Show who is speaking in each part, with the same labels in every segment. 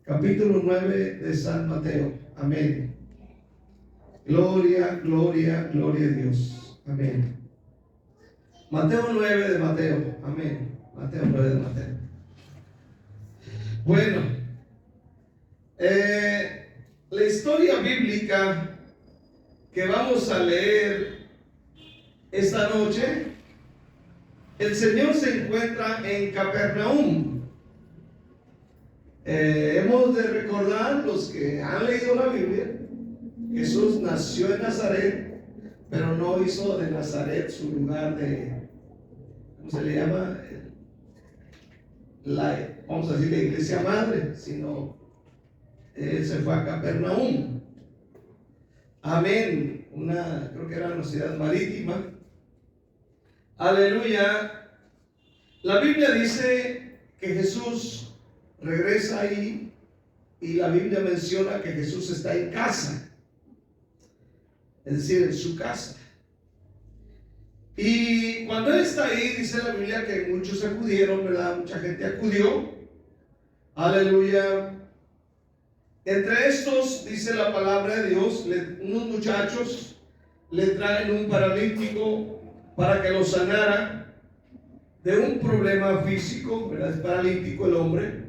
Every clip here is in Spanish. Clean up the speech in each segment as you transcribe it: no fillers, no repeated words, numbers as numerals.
Speaker 1: capítulo 9 de San Mateo. Amén. Gloria, gloria, gloria a Dios. Amén. Mateo 9 de Mateo. Amén. Mateo 9 de Mateo. Bueno, la historia bíblica que vamos a leer esta noche, el Señor se encuentra en Capernaum. Hemos de recordar, los que han leído la Biblia, Jesús nació en Nazaret, pero no hizo de Nazaret su lugar de, ¿cómo se le llama? Vamos a decir la iglesia madre, sino él se fue a Capernaum. Amén. Creo que era una ciudad marítima. Aleluya. La Biblia dice que Jesús regresa ahí y la Biblia menciona que Jesús está en casa, es decir, en su casa. Y cuando él está ahí, dice la Biblia que muchos acudieron, ¿verdad? Mucha gente acudió. Aleluya. Entre estos, dice la palabra de Dios, unos muchachos le traen un paralítico para que lo sanara de un problema físico, ¿verdad? Es paralítico el hombre.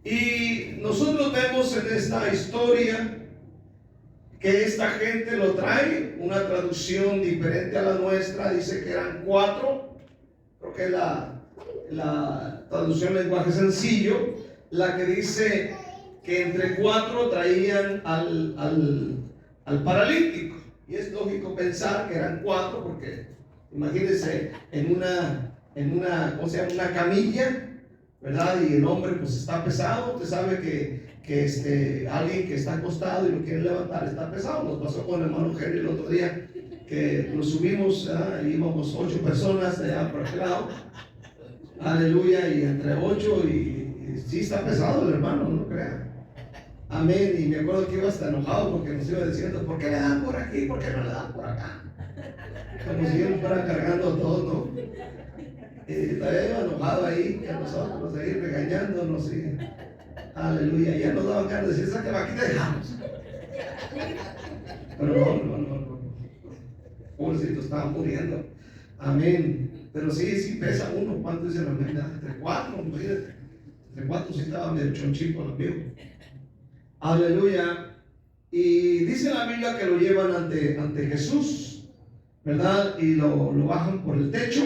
Speaker 1: Y nosotros vemos en esta historia que esta gente lo trae, una traducción diferente a la nuestra, dice que eran 4, creo que la traducción lenguaje sencillo, la que dice que entre 4 traían al paralítico, y es lógico pensar que eran 4, porque imagínense en una ¿cómo se llama? Una camilla, ¿verdad? Y el hombre pues está pesado. Usted sabe que alguien que está acostado y lo quiere levantar está pesado. Nos pasó con el hermano Henry el otro día, que nos subimos, íbamos 8 personas de allá por aquel lado, aleluya, y entre 8 y sí está pesado el hermano, no crea. Amén. Y me acuerdo que iba hasta enojado porque nos iba diciendo, ¿por qué le dan por aquí? ¿Por qué no le dan por acá? Como si ellos fueran cargando todo, ¿no? Todavía iba enojado ahí, que nosotros ahí regañándonos, y aleluya, ya nos daban ganas de decir, sáquenme aquí, te dejamos. Pero no, pobrecito, estaba muriendo. Amén. Pero sí pesa uno. ¿Cuánto dice la mente? Entre 4, imagínate. Entre 4 sí estaba medio chonchito el amigo. Aleluya. Y dice la Biblia que lo llevan ante Jesús, ¿verdad? Y lo bajan por el techo.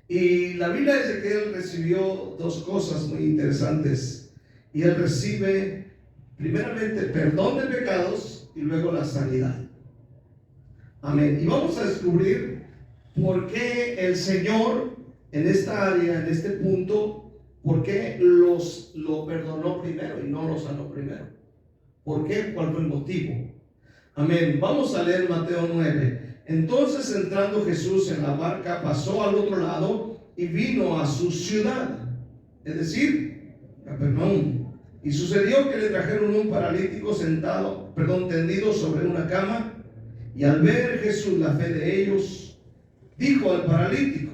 Speaker 1: Y la Biblia dice que él recibió 2 cosas muy interesantes. Y él recibe primeramente perdón de pecados y luego la sanidad. Amén. Y vamos a descubrir por qué el Señor en esta área, en este punto, por qué lo perdonó primero y no lo sanó primero. ¿Por qué? ¿Cuál fue el motivo? Amén. Vamos a leer Mateo 9. Entonces, entrando Jesús en la barca, pasó al otro lado y vino a su ciudad, es decir, Capernaum. Y sucedió que le trajeron un paralítico tendido sobre una cama. Y al ver Jesús la fe de ellos, dijo al paralítico: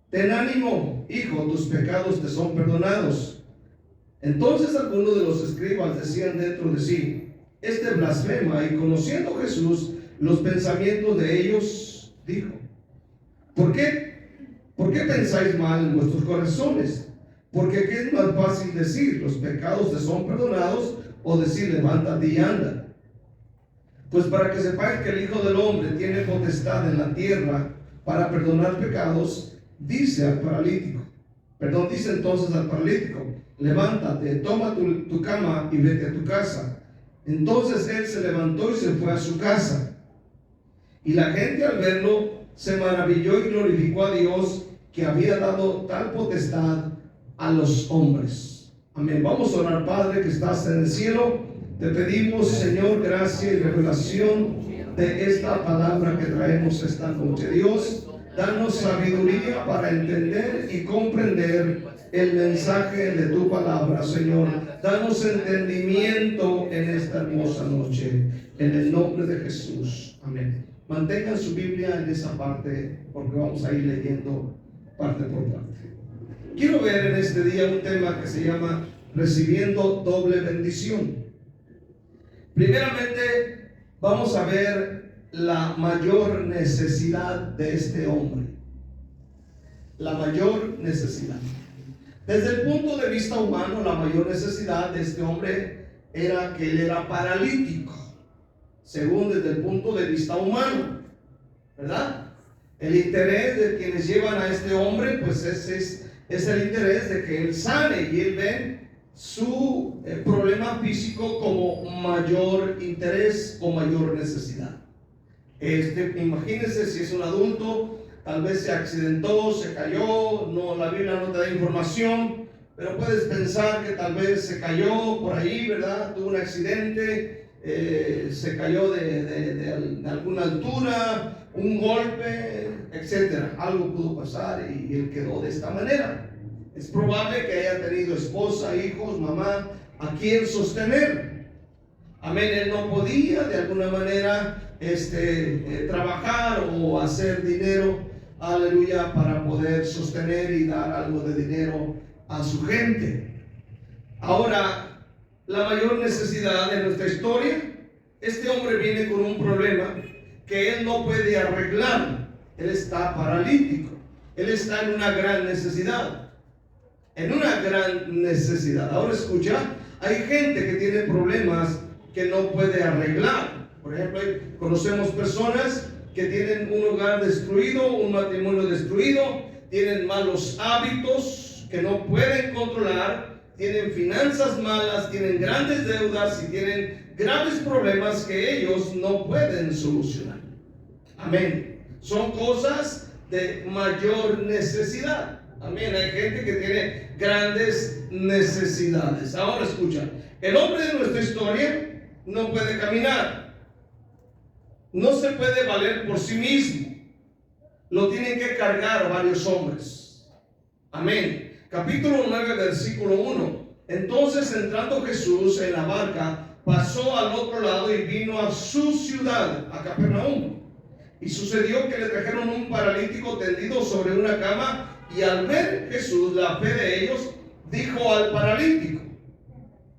Speaker 1: ten ánimo, hijo, tus pecados te son perdonados. Entonces algunos de los escribas decían dentro de sí: este blasfema. Y conociendo Jesús los pensamientos de ellos, dijo: ¿Por qué pensáis mal en vuestros corazones? Porque ¿qué es más fácil decir, los pecados te son perdonados, o decir, levántate y anda? Pues para que sepáis que el Hijo del Hombre tiene potestad en la tierra para perdonar pecados, dice entonces al paralítico: levántate, toma tu cama y vete a tu casa. Entonces él se levantó y se fue a su casa. Y la gente al verlo se maravilló y glorificó a Dios, que había dado tal potestad a los hombres. Amén. Vamos a orar. Padre que estás en el cielo, te pedimos, Señor, gracia y revelación de esta palabra que traemos esta noche. Dios, danos sabiduría para entender y comprender el mensaje de tu palabra, Señor. Danos entendimiento en esta hermosa noche, en el nombre de Jesús. Amén. Mantengan su Biblia en esa parte, porque vamos a ir leyendo parte por parte. quiero ver en este día un tema que se llama recibiendo doble bendición. Primeramente, vamos a ver la mayor necesidad de este hombre. La mayor necesidad. Desde el punto de vista humano, la mayor necesidad de este hombre era que él era paralítico, según desde el punto de vista humano, ¿verdad? El interés de quienes llevan a este hombre, pues es el interés de que él sane, y él ve su problema físico como mayor interés o mayor necesidad. Imagínense si es un adulto, tal vez se accidentó, se cayó, no, la Biblia no te da información, pero puedes pensar que tal vez se cayó por ahí, ¿verdad? Tuvo un accidente, se cayó de alguna altura, un golpe, etcétera. Algo pudo pasar y él quedó de esta manera. Es probable que haya tenido esposa, hijos, mamá, a quien sostener. Amén. Él no podía de alguna manera trabajar o hacer dinero, aleluya, para poder sostener y dar algo de dinero a su gente. Ahora, la mayor necesidad de nuestra historia, este hombre viene con un problema que él no puede arreglar. Él está paralítico, él está en una gran necesidad, en una gran necesidad. Ahora escucha, hay gente que tiene problemas que no puede arreglar. Por ejemplo, conocemos personas que tienen un hogar destruido, un matrimonio destruido, tienen malos hábitos que no pueden controlar, tienen finanzas malas, tienen grandes deudas y tienen graves problemas que ellos no pueden solucionar. Amén. Son cosas de mayor necesidad. Amén. Hay gente que tiene grandes necesidades. Ahora escucha, el hombre de nuestra historia no puede caminar. No se puede valer por sí mismo. Lo tienen que cargar varios hombres. Amén. Capítulo 9, versículo 1. Entonces, entrando Jesús en la barca, pasó al otro lado y vino a su ciudad, a Capernaum. Y sucedió que le trajeron un paralítico tendido sobre una cama, y al ver Jesús la fe de ellos, dijo al paralítico,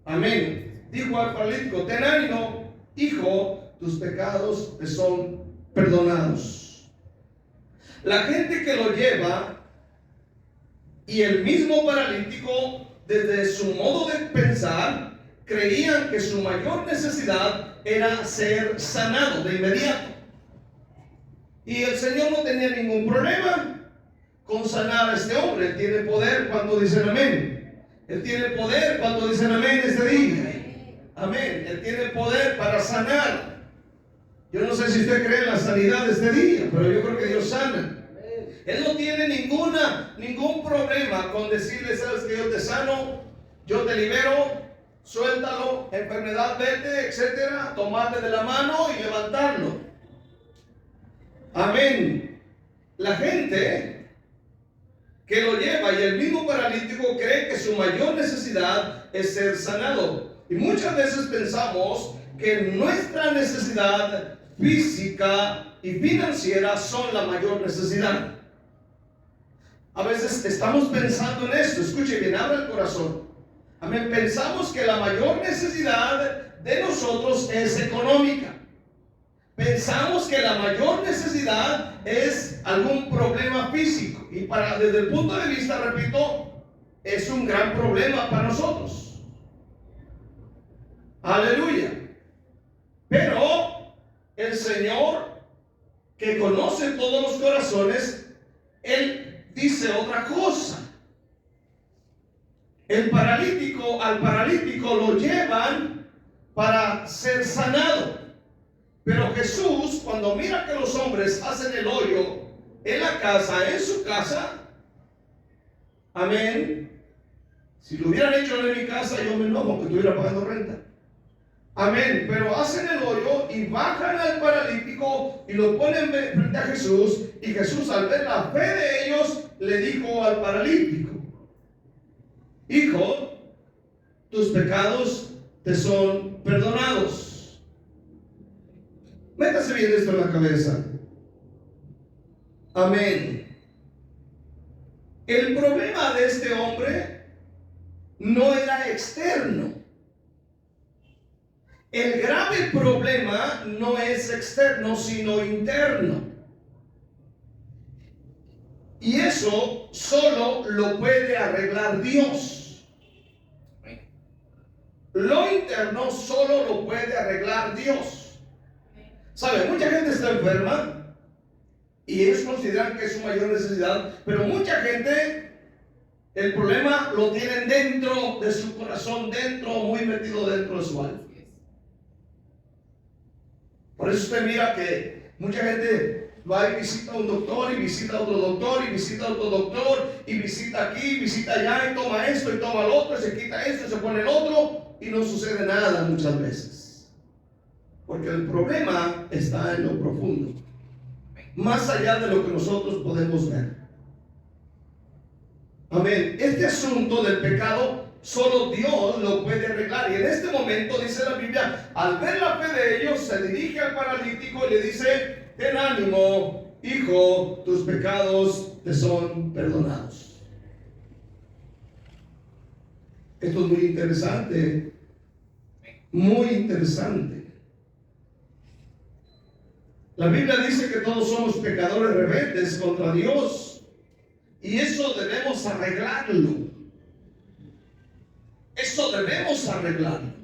Speaker 1: amén, dijo al paralítico, ten ánimo, hijo, tus pecados te son perdonados. La gente que lo lleva y el mismo paralítico, desde su modo de pensar, creían que su mayor necesidad era ser sanado de inmediato. Y el Señor no tenía ningún problema con sanar a este hombre. Él tiene poder cuando dicen amén. Él tiene poder cuando dicen amén este día. Amén. Él tiene poder para sanar. Yo no sé si usted cree en la sanidad de este día, pero yo creo que Dios sana. Él no tiene ningún problema con decirle, sabes que yo te sano, yo te libero, suéltalo, enfermedad, vete, etcétera, tomarle de la mano y levantarlo. Amén. La gente que lo lleva y el mismo paralítico cree que su mayor necesidad es ser sanado. Y muchas veces pensamos que nuestra necesidad física y financiera son la mayor necesidad. A veces estamos pensando en esto. Escuche bien, abra el corazón. Amén. Pensamos que la mayor necesidad de nosotros es económica. Pensamos que la mayor necesidad es algún problema físico. Y desde el punto de vista, repito, es un gran problema para nosotros. Aleluya. Pero el Señor, que conoce todos los corazones, Él dice otra cosa. Al paralítico lo llevan para ser sanado. Pero Jesús, cuando mira que los hombres hacen el hoyo en la casa, en su casa, amén. Si lo hubieran hecho en mi casa, yo me enojo porque estuviera pagando renta. Amén. Pero hacen el hoyo y bajan al paralítico y lo ponen frente a Jesús. Y Jesús, al ver la fe de ellos, le dijo al paralítico, hijo, tus pecados te son perdonados. Métase bien esto en la cabeza. Amén. El problema de este hombre no era externo. El grave problema no es externo, sino interno. Y eso solo lo puede arreglar Dios. Lo interno solo lo puede arreglar Dios. ¿Sabe? Mucha gente está enferma y ellos consideran que es su mayor necesidad, pero mucha gente, el problema lo tienen dentro de su corazón, muy metido dentro de su alma. Por eso usted mira que mucha gente va y visita a un doctor, y visita a otro doctor, y visita a otro doctor, y visita aquí, y visita allá, y toma esto, y toma lo otro, y se quita esto, y se pone el otro, y no sucede nada muchas veces. Porque el problema está en lo profundo, más allá de lo que nosotros podemos ver. Amén. Este asunto del pecado solo Dios lo puede arreglar. Y en este momento dice la Biblia, al ver la fe de ellos, se dirige al paralítico y le dice: ten ánimo, hijo, tus pecados te son perdonados. Esto es muy interesante. Muy interesante. La Biblia dice que todos somos pecadores rebeldes contra Dios. Y eso debemos arreglarlo. Eso debemos arreglarlo.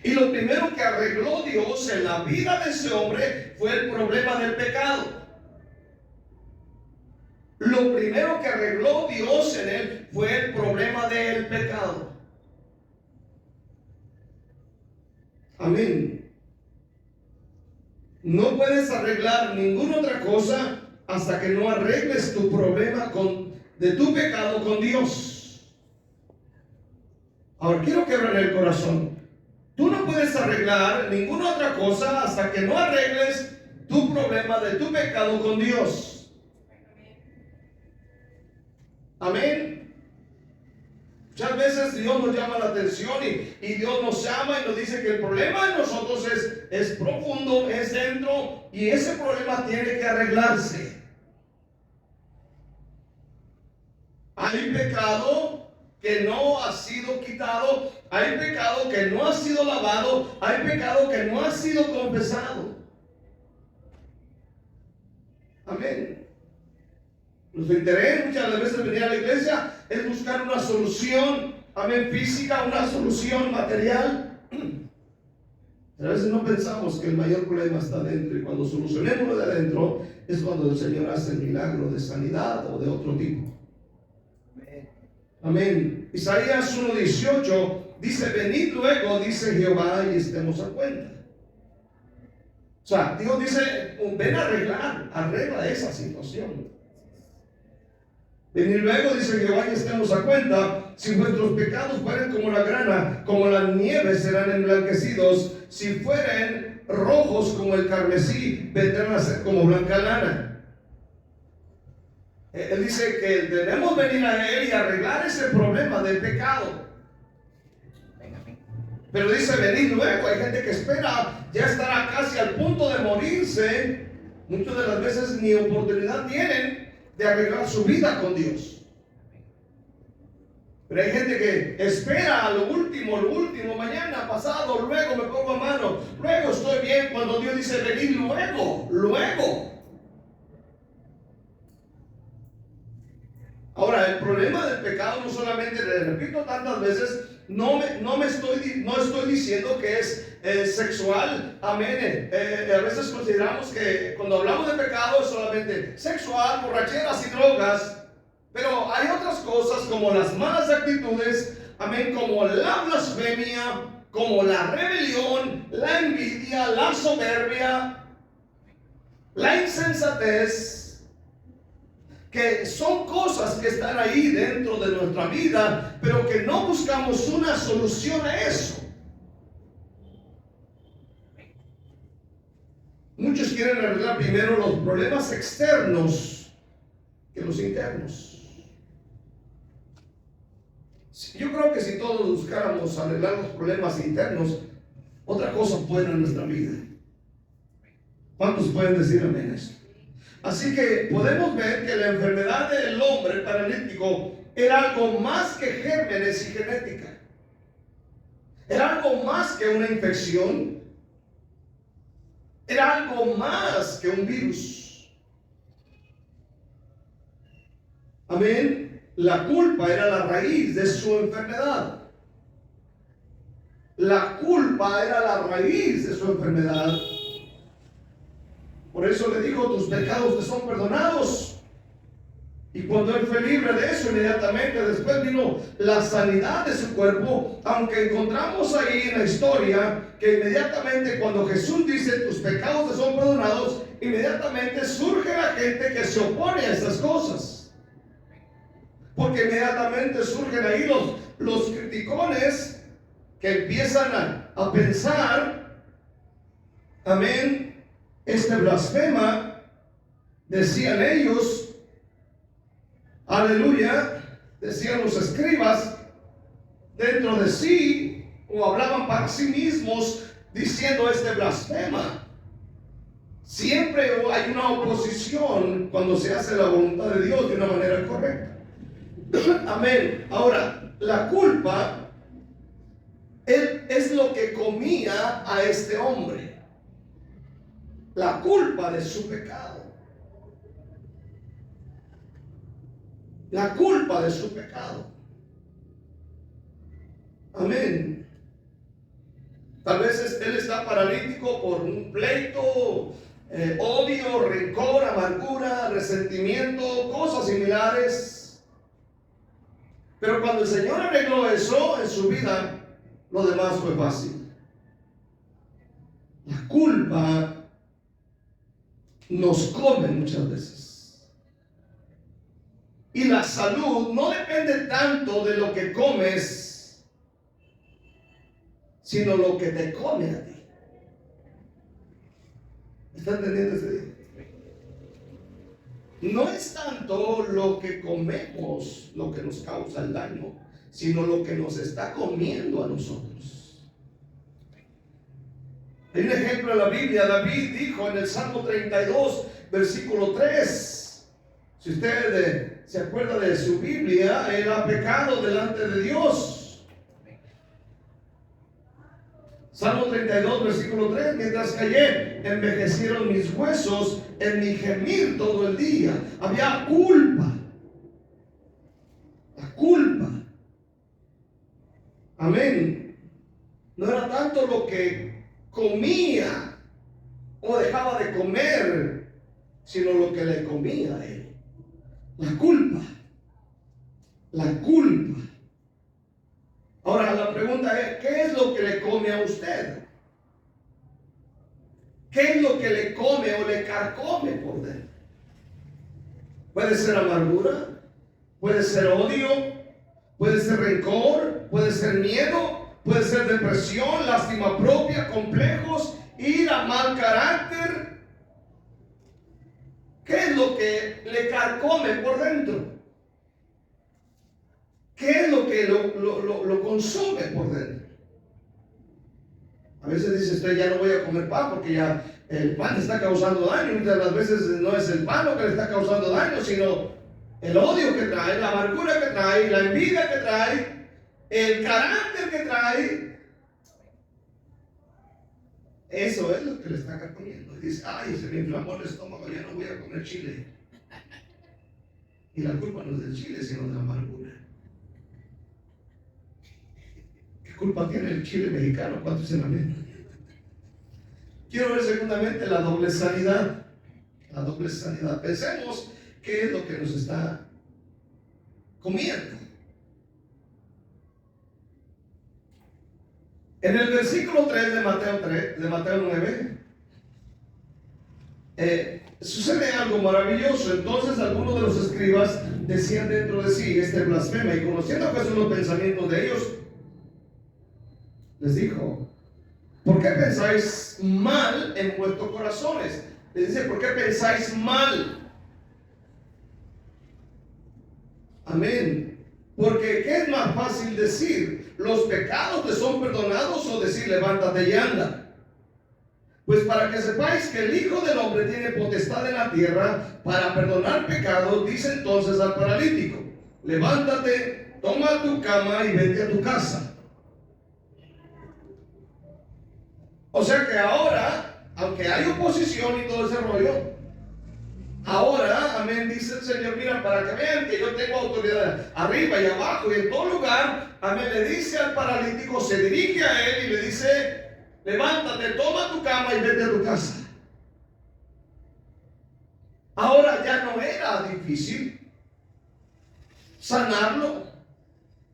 Speaker 1: Y lo primero que arregló Dios en la vida de ese hombre fue el problema del pecado. Lo primero que arregló Dios en él fue el problema del pecado. Amén. No puedes arreglar ninguna otra cosa hasta que no arregles tu problema de tu pecado con Dios. Ahora quiero que abran el corazón. Tú no puedes arreglar ninguna otra cosa hasta que no arregles tu problema de tu pecado con Dios. Amén. Muchas veces Dios nos llama la atención y Dios nos llama y nos dice que el problema de nosotros es profundo, es dentro, y ese problema tiene que arreglarse. Hay pecado que no ha sido quitado, hay pecado que no ha sido lavado, hay pecado que no ha sido confesado. Amén. Nuestro interés muchas veces de venir a la iglesia es buscar una solución, amén, física, una solución material. A veces no pensamos que el mayor problema está dentro, y cuando solucionemos lo de adentro es cuando el Señor hace el milagro de sanidad o de otro tipo. Amén. Isaías 1:18 dice: venid luego, dice Jehová, y estemos a cuenta. O sea, Dios dice: ven a arregla esa situación. Venid luego, dice Jehová, y estemos a cuenta. Si vuestros pecados fueren como la grana, como la nieve serán emblanquecidos. Si fueren rojos como el carmesí, vendrán a ser como blanca lana. Él dice que debemos venir a Él y arreglar ese problema del pecado. Pero dice: venid luego. Hay gente que espera, ya estará casi al punto de morirse. Muchas de las veces ni oportunidad tienen de arreglar su vida con Dios. Pero hay gente que espera a lo último, mañana, pasado, luego me pongo a mano, luego estoy bien, cuando Dios dice: venid luego. Ahora, el problema del pecado no solamente, le repito tantas veces, no estoy diciendo que es sexual. Amén. A veces consideramos que cuando hablamos de pecado es solamente sexual, borracheras y drogas. Pero hay otras cosas como las malas actitudes, amén, como la blasfemia, como la rebelión, la envidia, la soberbia, la insensatez, que son cosas que están ahí dentro de nuestra vida, pero que no buscamos una solución a eso. Muchos quieren arreglar primero los problemas externos que los internos. Yo creo que si todos buscáramos arreglar los problemas internos, otra cosa fuera en nuestra vida. ¿Cuántos pueden decir amén a esto? Así que podemos ver que la enfermedad del hombre paralítico era algo más que gérmenes y genética. Era algo más que una infección. Era algo más que un virus. Amén. La culpa era la raíz de su enfermedad. La culpa era la raíz de su enfermedad. Por eso le dijo: tus pecados te son perdonados. Y cuando él fue libre de eso, inmediatamente después vino la sanidad de su cuerpo. Aunque encontramos ahí en la historia que inmediatamente cuando Jesús dice: tus pecados te son perdonados, inmediatamente surge la gente que se opone a estas cosas. Porque inmediatamente surgen ahí los criticones que empiezan a pensar: amén, este blasfema, decían ellos. Aleluya, decían los escribas dentro de sí, o hablaban para sí mismos diciendo: este blasfema. Siempre hay una oposición cuando se hace la voluntad de Dios de una manera correcta. Amén. Ahora, la culpa es lo que comía a este hombre. La culpa de su pecado. La culpa de su pecado. Amén. Tal vez él está paralítico por un pleito, odio, rencor, amargura, resentimiento, cosas similares. Pero cuando el Señor arregló eso en su vida, lo demás fue fácil. La culpa nos come muchas veces. Y la salud no depende tanto de lo que comes, sino lo que te come a ti. ¿Está entendiendo este día? No es tanto lo que comemos lo que nos causa el daño, sino lo que nos está comiendo a nosotros. Hay un ejemplo en la Biblia. David dijo en el Salmo 32, versículo 3. Si usted se acuerda de su Biblia, él ha pecado delante de Dios. Salmo 32, versículo 3. Mientras callé, envejecieron mis huesos en mi gemir todo el día. Había culpa. La culpa. Amén. No era tanto lo que comía o dejaba de comer, sino lo que le comía a él. La culpa. La culpa. Ahora la pregunta es: ¿qué es lo que le come a usted? ¿Qué es lo que le come o le carcome por dentro? Puede ser amargura, puede ser odio, puede ser rencor, puede ser miedo, puede ser depresión, lástima propia, complejos, ira, mal carácter. ¿Qué es lo que le carcome por dentro? ¿Qué es lo que lo consume por dentro? A veces dice usted: ya no voy a comer pan porque ya el pan le está causando daño. Muchas de las veces no es el pan lo que le está causando daño, sino el odio que trae, la amargura que trae, la envidia que trae, el carácter que trae. Eso es lo que le está carcomiendo. Y dice: ay, se me inflamó el estómago, ya no voy a comer chile. Y la culpa no es del chile, sino de la amargura. ¿Qué culpa tiene el chile mexicano? ¿Cuántos dicen amén? Quiero ver segundamente la doble sanidad. La doble sanidad. Pensemos qué es lo que nos está comiendo. En el versículo 3 de Mateo 9, sucede algo maravilloso. Entonces algunos de los escribas decían dentro de sí: este blasfema. Y conociendo pues los pensamientos de ellos, les dijo: ¿por qué pensáis mal en vuestros corazones? Les dice: ¿por qué pensáis mal? Amén. Porque ¿qué es más fácil decir? ¿Los pecados te son perdonados? O decir: levántate y anda. Pues para que sepáis que el Hijo del Hombre tiene potestad en la tierra para perdonar pecados, dice entonces al paralítico: levántate, toma tu cama y vete a tu casa. O sea que ahora, aunque hay oposición y todo ese rollo, ahora, amén, dice el Señor: mira, para que vean que yo tengo autoridad arriba y abajo y en todo lugar, amén, le dice al paralítico, se dirige a él y le dice: levántate, toma tu cama y vete a tu casa. Ahora ya no era difícil sanarlo,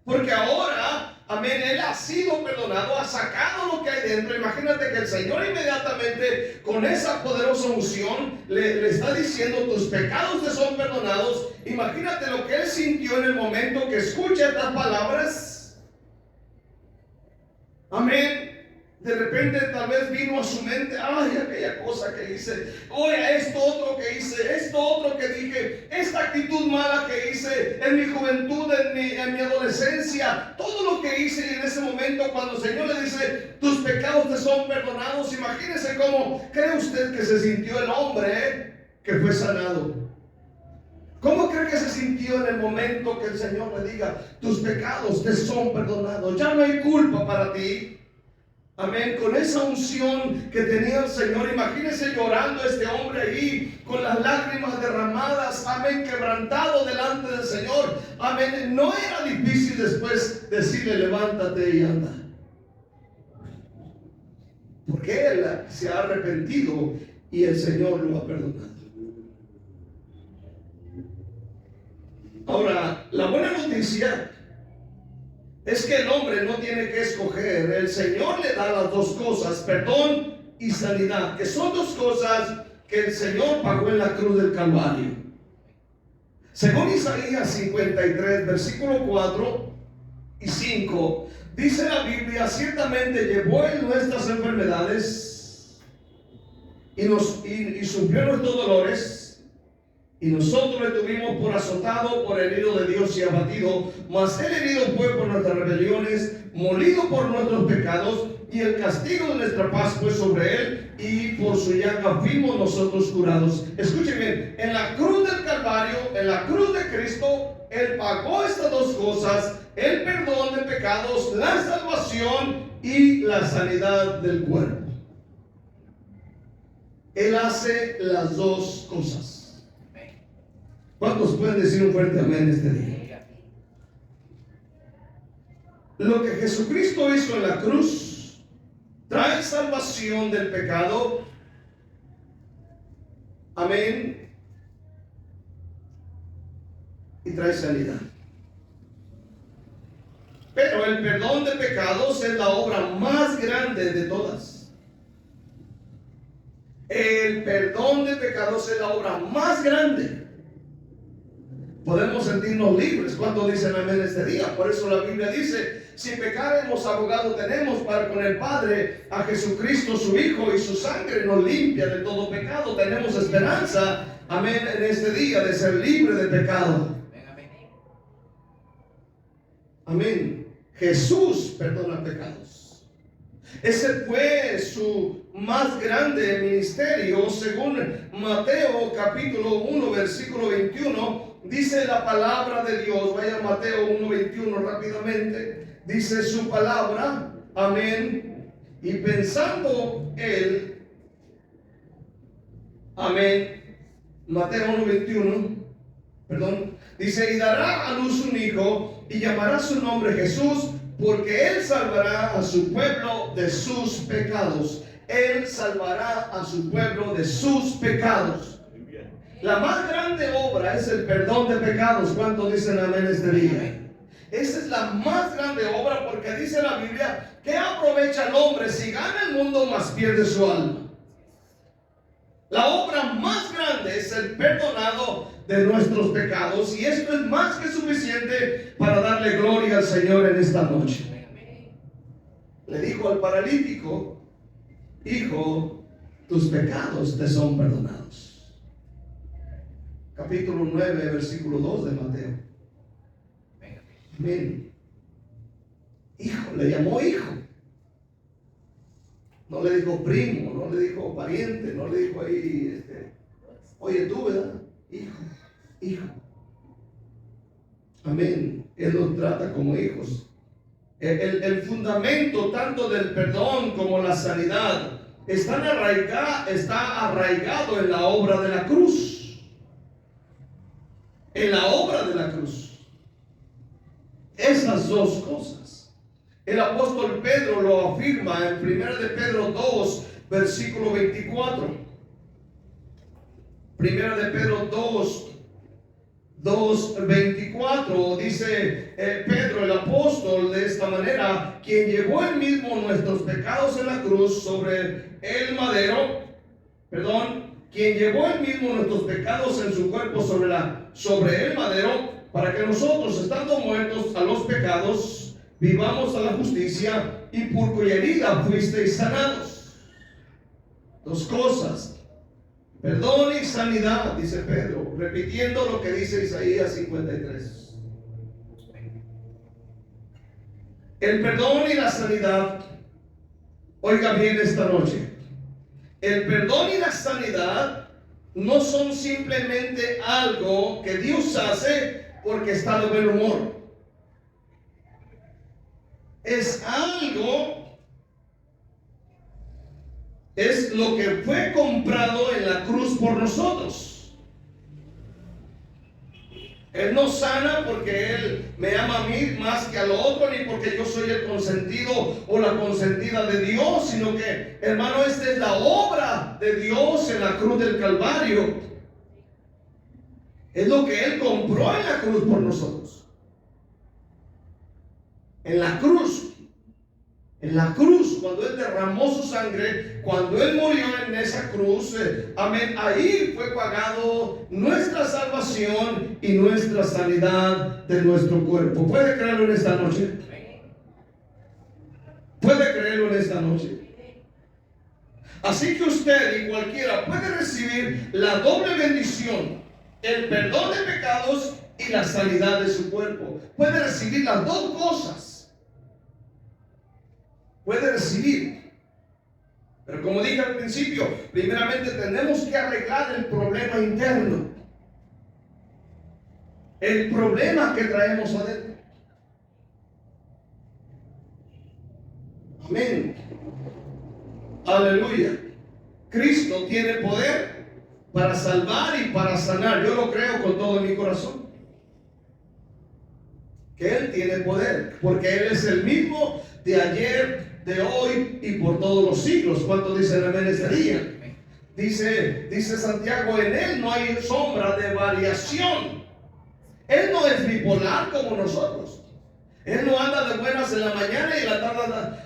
Speaker 1: porque ahora, amén, él ha sido perdonado, ha sacado lo que hay dentro. Imagínate que el Señor inmediatamente con esa poderosa unción le está diciendo: tus pecados te son perdonados. Imagínate lo que él sintió en el momento que escucha estas palabras. Amén. De repente tal vez vino a su mente: ay, aquella cosa que hice, oye, esto otro que hice, esto otro que dije, esta actitud mala que hice en mi juventud, en mi adolescencia, todo lo que hice. Y en ese momento cuando el Señor le dice: tus pecados te son perdonados, imagínese cómo cree usted que se sintió el hombre que fue sanado. ¿Cómo cree que se sintió en el momento que el Señor le diga: tus pecados te son perdonados, ya no hay culpa para ti? Amén, con esa unción que tenía el Señor, imagínese llorando este hombre ahí, con las lágrimas derramadas, amén, quebrantado delante del Señor. Amén, no era difícil después decirle: levántate y anda. Porque él se ha arrepentido y el Señor lo ha perdonado. Ahora, la buena noticia es que el hombre no tiene que escoger. El Señor le da las dos cosas, perdón y sanidad, que son dos cosas que el Señor pagó en la cruz del Calvario. Según Isaías 53, versículo 4 y 5, dice la Biblia: ciertamente llevó Él nuestras enfermedades y sufrió nuestros dolores, y nosotros le tuvimos por azotado, por herido de Dios y abatido. Mas Él herido fue por nuestras rebeliones, molido por nuestros pecados, y el castigo de nuestra paz fue sobre Él, y por su llaga fuimos nosotros curados. Escuchen bien, en la cruz del Calvario, en la cruz de Cristo, Él pagó estas dos cosas: el perdón de pecados, la salvación y la sanidad del cuerpo. Él hace las dos cosas. ¿Cuántos pueden decir un fuerte amén este día? Lo que Jesucristo hizo en la cruz trae salvación del pecado, amén, y trae sanidad. Pero el perdón de pecados es la obra más grande de todas. El perdón de pecados es la obra más grande. Podemos sentirnos libres. ¿Cuántos dicen amén este día? Por eso la Biblia dice: si pecaremos, abogado tenemos para con el Padre, a Jesucristo su Hijo, y su sangre nos limpia de todo pecado. Tenemos esperanza, amén, en este día de ser libre de pecado. Amén. Jesús perdona pecados. Ese fue su más grande ministerio. Según Mateo capítulo 1 versículo 21, dice la palabra de Dios. Vaya a Mateo 1:21 rápidamente. Dice su palabra, amén. Y pensando él, amén, Mateo 1:21, perdón, dice: y dará a luz un hijo, y llamará su nombre Jesús, porque él salvará a su pueblo de sus pecados. Él salvará a su pueblo de sus pecados. La más grande obra es el perdón de pecados. ¿Cuántos dicen amén este día? Esa es la más grande obra, porque dice la Biblia: ¿qué aprovecha el hombre si gana el mundo mas pierde su alma? La obra más grande es el perdonado de nuestros pecados, y esto es más que suficiente para darle gloria al Señor en esta noche. Le dijo al paralítico: hijo, tus pecados te son perdonados. Capítulo 9, versículo 2 de Mateo. Amén. Hijo, le llamó hijo. No le dijo primo, no le dijo pariente, no le dijo ahí, oye tú, ¿verdad? Hijo. Amén. Él nos trata como hijos. El fundamento tanto del perdón como la sanidad está arraigado en la obra de la cruz. En la obra de la cruz. Esas dos cosas. El apóstol Pedro lo afirma en 1 de Pedro 2, versículo 24. 1 de Pedro 2:24 dice Pedro el apóstol de esta manera: quien llevó él mismo nuestros pecados en la cruz sobre el madero, quien llevó él mismo nuestros pecados en su cuerpo sobre el madero, para que nosotros, estando muertos a los pecados, vivamos a la justicia, y por cuya herida fuisteis sanados. Dos cosas: perdón y sanidad, dice Pedro, repitiendo lo que dice Isaías 53. El perdón y la sanidad, oiga bien esta noche, el perdón y la sanidad no son simplemente algo que Dios hace porque está de buen humor. Es lo que fue comprado en la cruz por nosotros. Él no sana porque Él me ama a mí más que al otro, ni porque yo soy el consentido o la consentida de Dios, sino que, hermano, esta es la obra de Dios en la cruz del Calvario. Es lo que Él compró en la cruz por nosotros. En la cruz, cuando Él derramó su sangre, cuando Él murió en esa cruz, amén, ahí fue pagado nuestra salvación y nuestra sanidad de nuestro cuerpo. ¿Puede creerlo en esta noche? ¿Puede creerlo en esta noche? Así que usted y cualquiera puede recibir la doble bendición: el perdón de pecados y la sanidad de su cuerpo. Puede recibir las dos cosas. Puede recibir. Pero como dije al principio, primeramente tenemos que arreglar el problema interno. El problema que traemos adentro. Amén. Aleluya. Cristo tiene poder para salvar y para sanar. Yo lo creo con todo mi corazón. Que Él tiene poder, porque Él es el mismo de ayer, de hoy y por todos los siglos. ¿Cuánto dicen amén este día? Dice Santiago: en Él no hay sombra de variación. Él no es bipolar como nosotros. Él no anda de buenas en la mañana y en la tarde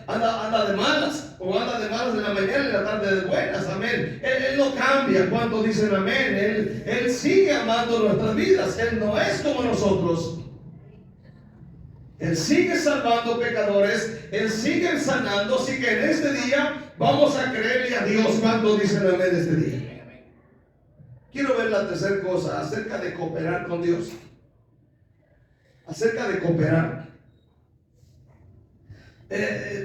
Speaker 1: anda de malas, o anda de malas en la mañana y en la tarde de buenas. Amén. Él no cambia. ¿Cuánto dicen amén? Él sigue amando nuestras vidas. Él no es como nosotros. Él sigue salvando pecadores, Él sigue sanando. Así que en este día vamos a creerle a Dios. ¿Cuánto dicen amén este día? Quiero ver la tercera cosa acerca de cooperar con Dios. Acerca de cooperar.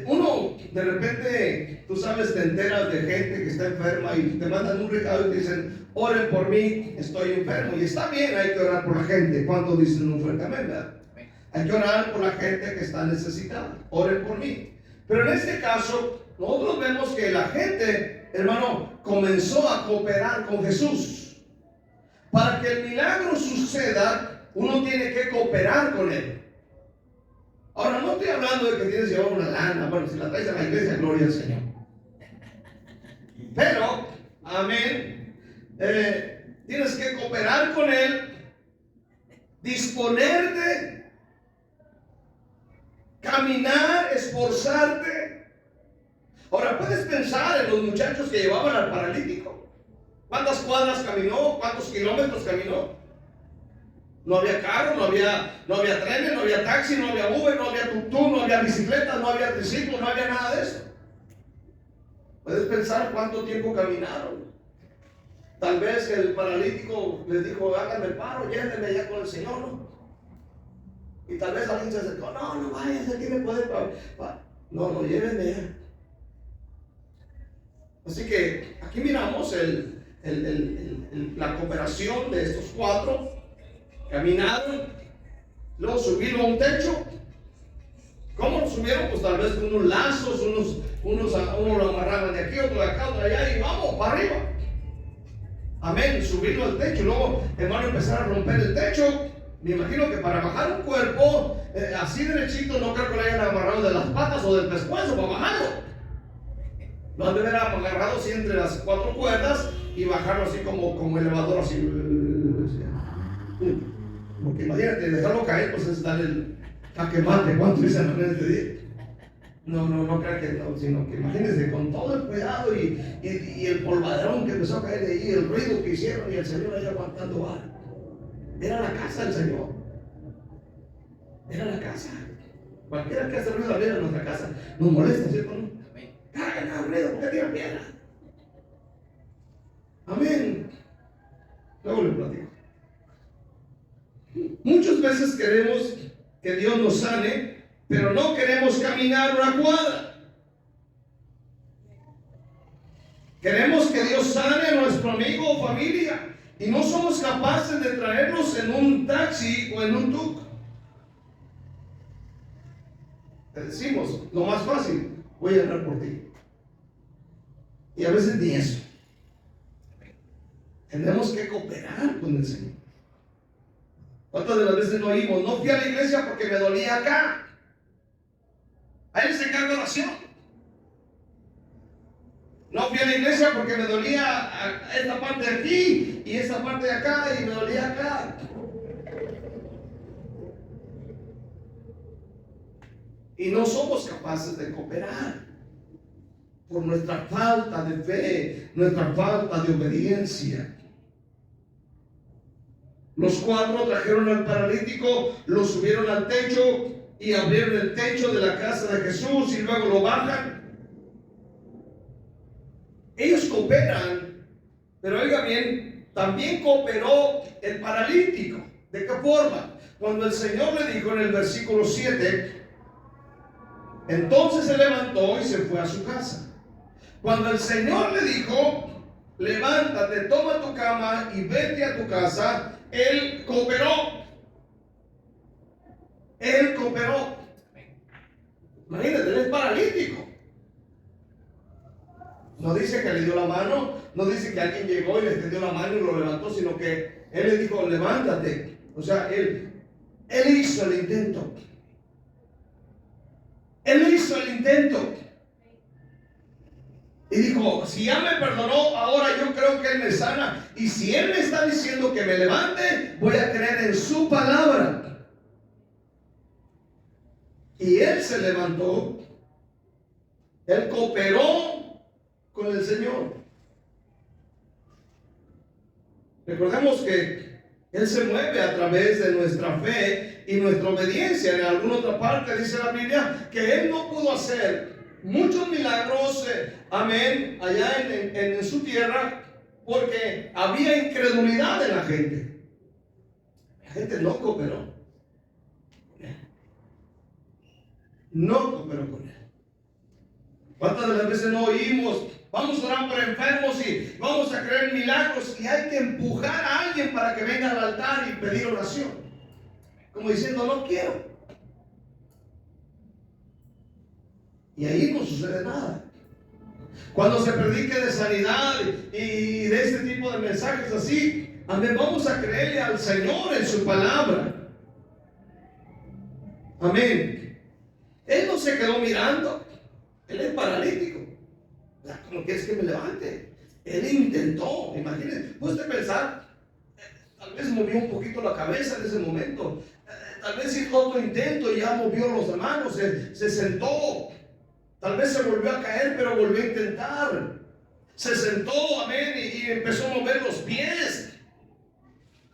Speaker 1: Uno de repente, tú sabes, te enteras de gente que está enferma y te mandan un recado y te dicen: oren por mí, estoy enfermo. Y está bien, hay que orar por la gente. ¿Cuánto dicen un fuerte amén, verdad? Hay que orar por la gente que está necesitada. Oren por mí. Pero en este caso, nosotros vemos que la gente, hermano, comenzó a cooperar con Jesús. Para que el milagro suceda, uno tiene que cooperar con Él. Ahora, no estoy hablando de que tienes que llevar una lana. Bueno, si la traes a la iglesia, gloria al Señor. Pero, amén, tienes que cooperar con Él, disponerte, caminar, esforzarte. Ahora, puedes pensar en los muchachos que llevaban al paralítico. ¿Cuántas cuadras caminó? ¿Cuántos kilómetros caminó? No había carro, no había trenes, no había taxi, no había Uber, no había tuk-tuk, no había bicicletas, no había triciclo, no había nada de eso. Puedes pensar cuánto tiempo caminaron. Tal vez el paralítico les dijo: háganme el paro, llévenme allá con el Señor, ¿no? Y tal vez alguien se acercó: no vayas, Él tiene poder para... No, llévenme allá. Así que aquí miramos la cooperación de estos cuatro. Caminaron, luego subieron a un techo. ¿Cómo lo subieron? Pues tal vez con unos lazos, unos lo amarraban de aquí, otro de acá, otro de allá, y vamos para arriba. Amén, subirlo al techo. Luego, hermano, empezar a romper el techo. Me imagino que para bajar un cuerpo así derechito, no creo que lo hayan amarrado de las patas o del pescuezo para bajarlo. Lo han de haber agarrado así entre las cuatro cuerdas y bajarlo así como elevador, así. Porque imagínate, dejarlo caer, pues es darle el jaque mate. ¿Cuánto dicen en este día? No crean que no, sino que imagínense con todo el cuidado y el polvadrón que empezó a caer de ahí, el ruido que hicieron y el Señor ahí aguantando vara. Era la casa del Señor. Era la casa. Cualquiera que hace ruido en nuestra casa nos molesta, ¿cierto? Cargan el ruido porque tiran piedra. Amén. Luego le platico. Muchas veces queremos que Dios nos sane, pero no queremos caminar una cuadra. Queremos que Dios sane a nuestro amigo o familia y no somos capaces de traerlos en un taxi o en un tuk. Te decimos, lo más fácil, voy a orar por ti. Y a veces ni eso. Tenemos que cooperar con el Señor. ¿Cuántas de las veces no oímos? No fui a la iglesia porque me dolía acá. A él se encarga la oración. No fui a la iglesia porque me dolía esta parte de aquí y esta parte de acá y me dolía acá. Y no somos capaces de cooperar por nuestra falta de fe, nuestra falta de obediencia. Los cuatro trajeron al paralítico, lo subieron al techo y abrieron el techo de la casa de Jesús y luego lo bajan. Ellos cooperan, pero oiga bien, también cooperó el paralítico. ¿De qué forma? Cuando el Señor le dijo en el versículo 7, entonces se levantó y se fue a su casa. Cuando el Señor le dijo, levántate, toma tu cama y vete a tu casa, él cooperó. Él cooperó. Imagínate, él es paralítico. No dice que le dio la mano, no dice que alguien llegó y le extendió la mano y lo levantó, sino que él le dijo, levántate. O sea, él hizo el intento. Él hizo el intento. Y dijo, si ya me perdonó, ahora yo creo que Él me sana. Y si Él me está diciendo que me levante, voy a creer en su palabra. Y Él se levantó. Él cooperó con el Señor. Recordemos que Él se mueve a través de nuestra fe y nuestra obediencia. En alguna otra parte dice la Biblia que Él no pudo hacer muchos milagros, amén, allá en su tierra, porque había incredulidad en la gente. La gente no cooperó. No cooperó con Él. ¿Cuántas de las veces no oímos? Vamos a orar por enfermos y vamos a creer en milagros, y hay que empujar a alguien para que venga al altar y pedir oración, como diciendo, no quiero. Y ahí no sucede nada. Cuando se predique de sanidad y de este tipo de mensajes así, amén, vamos a creerle al Señor en su palabra. Amén. Él no se quedó mirando. Él es paralítico. ¿Cómo quieres que me levante? Él intentó. Imagínense, puede usted pensar, tal vez movió un poquito la cabeza en ese momento. Tal vez hizo otro intento y ya movió las manos, se sentó. Tal vez se volvió a caer, pero volvió a intentar. Se sentó, amén, y empezó a mover los pies.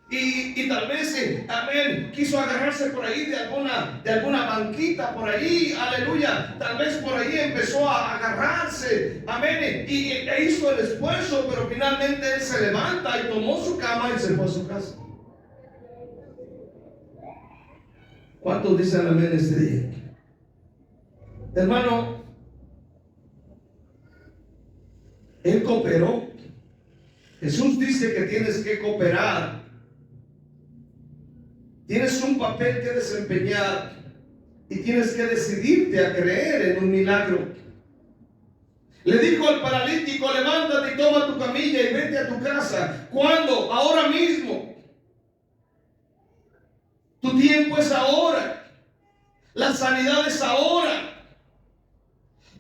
Speaker 1: Y tal vez, amén, quiso agarrarse por ahí de alguna banquita por ahí, aleluya. Tal vez por ahí empezó a agarrarse, amén, e hizo el esfuerzo, pero finalmente él se levanta y tomó su cama y se fue a su casa. ¿Cuántos dicen amén este día? Hermano, Él cooperó. Jesús dice que tienes que cooperar. Tienes un papel que desempeñar y tienes que decidirte a creer en un milagro. Le dijo al paralítico: levántate y toma tu camilla y vete a tu casa. ¿Cuándo? Ahora mismo. Tu tiempo es ahora. La sanidad es ahora.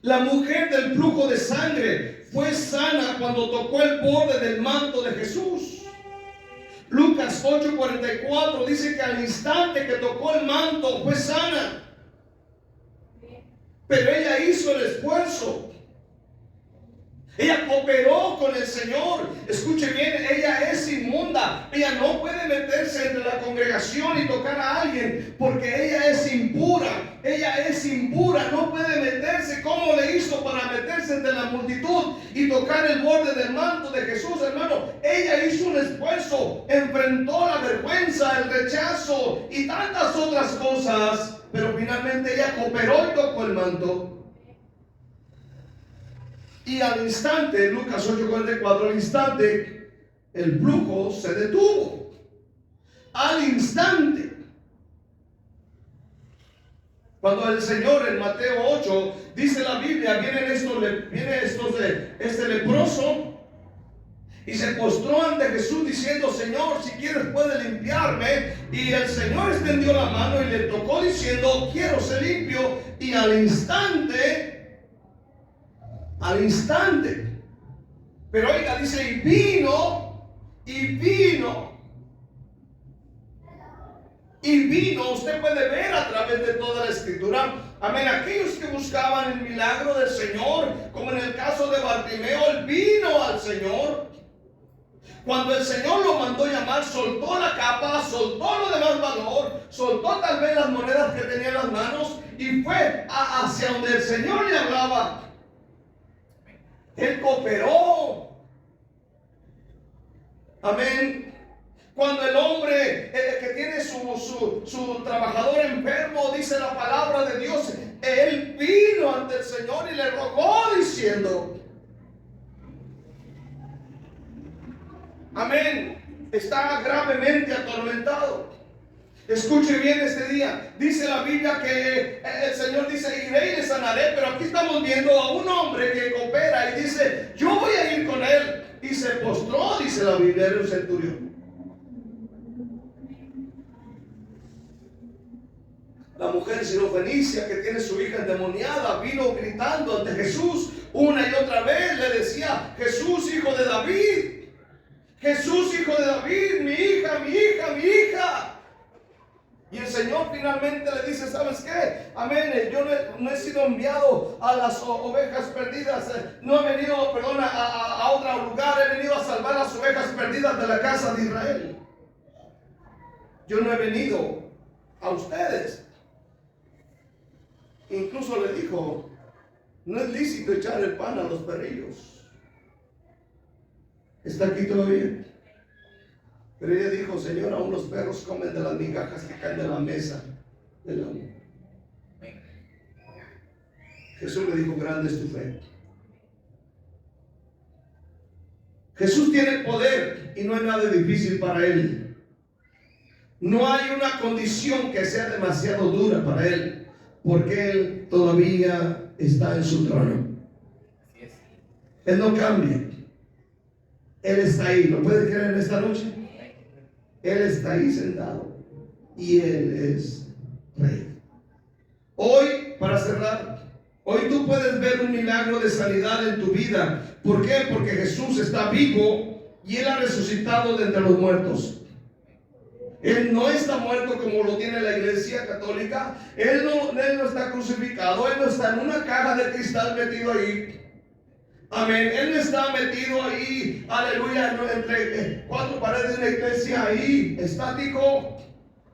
Speaker 1: La mujer del flujo de sangre fue sana cuando tocó el borde del manto de Jesús. Lucas 8:44 dice que al instante que tocó el manto fue sana. Pero ella hizo el esfuerzo. Ella cooperó con el Señor. Escuche bien, ella es inmunda. Ella no puede meterse entre la congregación y tocar a alguien porque ella es impura. Ella es impura, no puede meterse. ¿Cómo le hizo para meterse entre la multitud y tocar el borde del manto de Jesús, hermano? Ella hizo un esfuerzo, enfrentó la vergüenza, el rechazo y tantas otras cosas, pero finalmente ella cooperó y tocó el manto. Y al instante, Lucas 8:44, al instante, el flujo se detuvo. Al instante. Cuando el Señor en Mateo 8 dice la Biblia, viene este leproso y se postró ante Jesús diciendo: Señor, si quieres puedes limpiarme. Y el Señor extendió la mano y le tocó diciendo: quiero ser limpio. Y al instante, pero oiga, dice, y vino, usted puede ver a través de toda la escritura, amén, aquellos que buscaban el milagro del Señor, como en el caso de Bartimeo, él vino al Señor. Cuando el Señor lo mandó llamar, soltó la capa, soltó lo demás valor, soltó tal vez las monedas que tenía en las manos y fue hacia donde el Señor le hablaba. Él cooperó. Amén. Cuando el hombre que tiene su trabajador enfermo, dice la palabra de Dios, él vino ante el Señor y le rogó diciendo: amén, está gravemente atormentado. Escuche bien este día. Dice la Biblia que el Señor dice: iré y le sanaré. Pero aquí estamos viendo a un hombre que coopera y dice: yo voy a ir con él. Y se postró, dice la Biblia, era un centurión. La mujer sirofenicia que tiene su hija endemoniada vino gritando ante Jesús una y otra vez. Le decía: Jesús, hijo de David, Jesús, hijo de David, mi hija, mi hija, mi hija. Y el Señor finalmente le dice: ¿sabes qué? Amén, yo no he sido enviado a las ovejas perdidas, no he venido, a otro lugar, he venido a salvar las ovejas perdidas de la casa de Israel. Yo no he venido a ustedes. Incluso le dijo: no es lícito echar el pan a los perrillos. ¿Está aquí todavía? Pero ella dijo: Señor, aún los perros comen de las migajas que caen de la mesa del amo. Jesús le dijo: grande es tu fe. Jesús tiene poder y no hay nada difícil para él. No hay una condición que sea demasiado dura para él, porque él todavía está en su trono. Él no cambia. Él está ahí. ¿Lo puede creer en esta noche? Él está ahí sentado y Él es Rey. Hoy, para cerrar, hoy tú puedes ver un milagro de sanidad en tu vida. ¿Por qué? Porque Jesús está vivo y Él ha resucitado de entre los muertos. Él no está muerto como lo tiene la iglesia católica. Él no está crucificado. Él no está en una caja de cristal metido ahí. Amén. Él no está metido ahí, aleluya, entre cuatro paredes de una iglesia ahí, estático.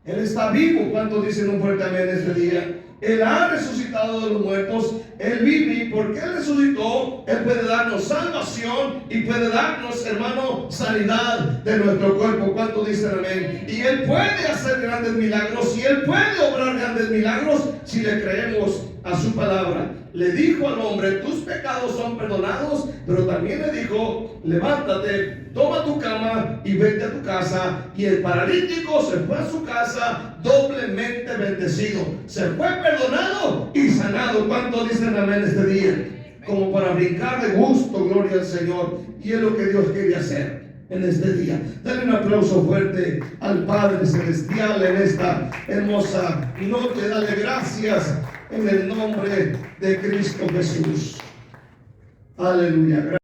Speaker 1: Él está vivo. ¿Cuántos dicen un fuerte amén este día? Él ha resucitado de los muertos. Él vive, y porque Él resucitó, Él puede darnos salvación y puede darnos, hermano, sanidad de nuestro cuerpo. ¿Cuántos dicen amén? Y Él puede hacer grandes milagros y Él puede obrar grandes milagros si le creemos a su palabra. Le dijo al hombre, tus pecados son perdonados, pero también le dijo, levántate, toma tu cama y vete a tu casa. Y el paralítico se fue a su casa doblemente bendecido. Se fue perdonado y sanado. ¿Cuántos dicen amén este día? Como para brincar de gusto, gloria al Señor. Y es lo que Dios quería hacer en este día. Dale un aplauso fuerte al Padre Celestial en esta hermosa noche. Dale gracias en el nombre de Cristo Jesús. Aleluya.